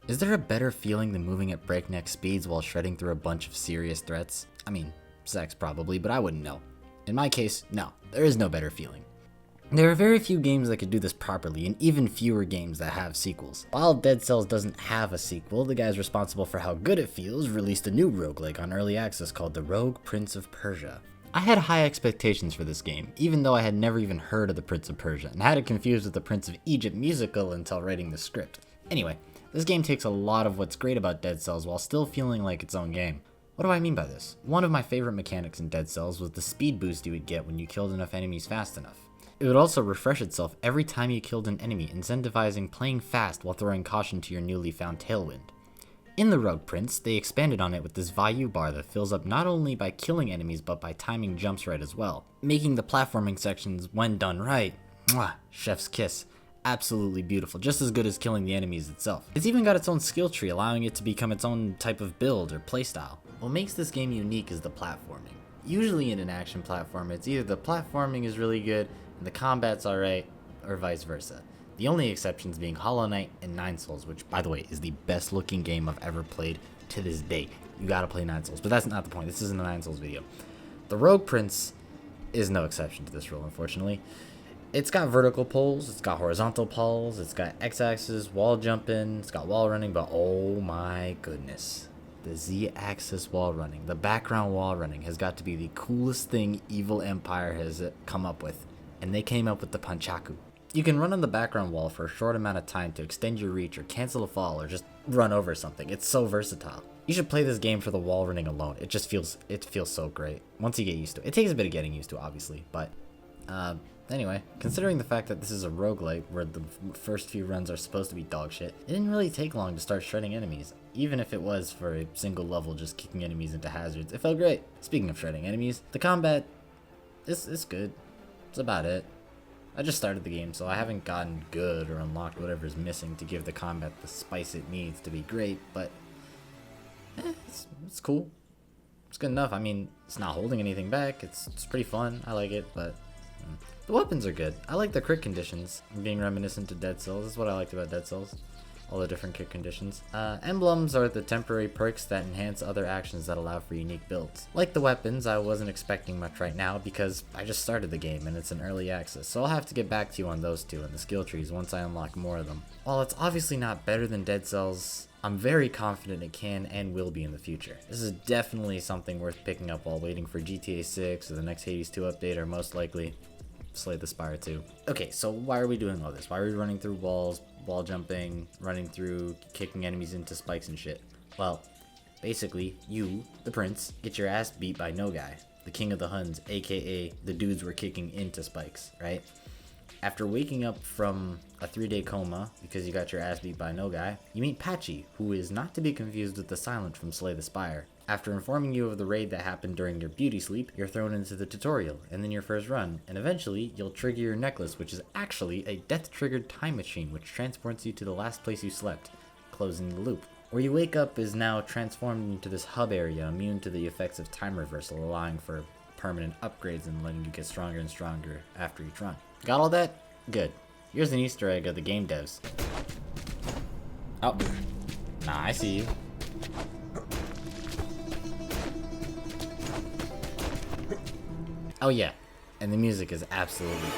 Is there a better feeling than moving at breakneck speeds while shredding through a bunch of serious threats? I mean, sex probably, but I wouldn't know. In my case, no, there is no better feeling. There are very few games that could do this properly, and even fewer games that have sequels. While Dead Cells doesn't have a sequel, the guys responsible for how good it feels released a new roguelike on early access called The Rogue Prince of Persia. I had high expectations for this game, even though I had never even heard of the Prince of Persia, and had it confused with the Prince of Egypt musical until writing the script. Anyway, this game takes a lot of what's great about Dead Cells while still feeling like its own game. What do I mean by this? One of my favorite mechanics in Dead Cells was the speed boost you would get when you killed enough enemies fast enough. It would also refresh itself every time you killed an enemy, incentivizing playing fast while throwing caution to your newly found tailwind. In the Rogue Prince, they expanded on it with this Vayu bar that fills up not only by killing enemies but by timing jumps right as well, making the platforming sections, when done right, chef's kiss, absolutely beautiful, just as good as killing the enemies itself. It's even got its own skill tree, allowing it to become its own type of build or playstyle. What makes this game unique is the platforming. Usually in an action platform, it's either the platforming is really good and the combat's alright, or vice versa. The only exceptions being Hollow Knight and Nine Souls, which, by the way, is the best looking game I've ever played to this day. You gotta play Nine Souls, but that's not the point. This isn't a Nine Souls video. The Rogue Prince is no exception to this rule, unfortunately. It's got vertical pulls, it's got horizontal pulls, it's got X-axis, wall jumping, it's got wall running, but oh my goodness. The Z-axis wall running, the background wall running has got to be the coolest thing Evil Empire has come up with. And they came up with the Panchaku. You can run on the background wall for a short amount of time to extend your reach or cancel a fall or just run over something. It's so versatile. You should play this game for the wall running alone. It feels so great once you get used to it. It takes a bit of getting used to, obviously, but anyway, considering the fact that this is a roguelike where the first few runs are supposed to be dog shit, it didn't really take long to start shredding enemies. Even if it was for a single level just kicking enemies into hazards, it felt great. Speaking of shredding enemies, the combat is good. That's about it. I just started the game, so I haven't gotten good or unlocked whatever's missing to give the combat the spice it needs to be great, but it's cool. It's good enough. I mean, it's not holding anything back. It's pretty fun. I like it, but the weapons are good. I like the crit conditions, being reminiscent to Dead Cells. That's what I liked about Dead Cells. All the different crit conditions. Emblems are the temporary perks that enhance other actions that allow for unique builds. Like the weapons, I wasn't expecting much right now because I just started the game and it's an early access, so I'll have to get back to you on those two and the skill trees once I unlock more of them. While it's obviously not better than Dead Cells, I'm very confident it can and will be in the future. This is definitely something worth picking up while waiting for GTA 6 or the next Hades 2 update, or most likely Slay the Spire 2. Okay, so why are we doing all this? Why are we running through walls, wall jumping, running through, kicking enemies into spikes and shit? Well, basically, you, the prince, get your ass beat by No Guy, the king of the Huns, aka the dudes we're kicking into spikes, right? After waking up from a 3-day coma because you got your ass beat by No Guy, you meet Patchy, who is not to be confused with the Silent from Slay the Spire. After informing you of the raid that happened during your beauty sleep, you're thrown into the tutorial, and then your first run, and eventually, you'll trigger your necklace, which is actually a death-triggered time machine which transports you to the last place you slept, closing the loop. Where you wake up is now transformed into this hub area immune to the effects of time reversal, allowing for permanent upgrades and letting you get stronger and stronger after each run. Got all that? Good. Here's an Easter egg of the game devs. Oh. Nah, I see you. Oh yeah, and the music is absolutely